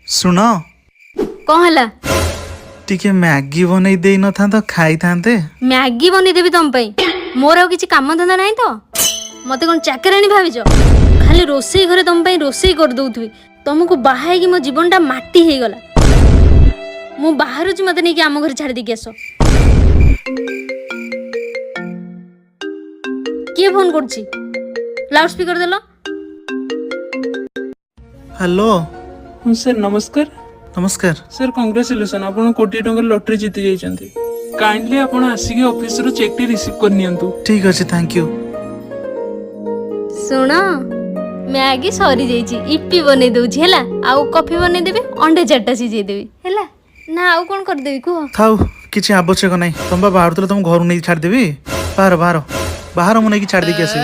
सुन कौन है टिके मैगी बनई दे न था तो खाई थांते। मैगी बनईदेवी तुम मोर आ किसी काम धंदा नहीं तो मत कौन चाकराणी भाविज खाली रोसई घरे तुम रोसई कर दउथि तुमको बाहा कि मो जीवनटा माटी हो गला मु बाहर मत नहीं कि आम घर छाड़ देकी आस किए फोन करछि लाउड स्पीकर देलो। हेलो सर नमस्कार। नमस्कार सर कंग्रेचुलेसन आपण कोटी टंका लॉटरी जीति जाइछन्ती। काइंडली आपण आसिके ऑफिस रो चेक टी रिसीव कर नियंतु। ठीक अछि थैंक यू। सुनो मैगी सरी जाइछि इपी बनै दउछि हैला आउ कॉफी बनै देबे अंडे चारटा सिझै देबी हैला ना आउ कोन कर देबी को थाउ किछि आवश्यक नै तुम बाहर तले तुम घर नै छाड़ देबी बाहर बाहर बाहर मु नै कि छाड़ देकी आसी।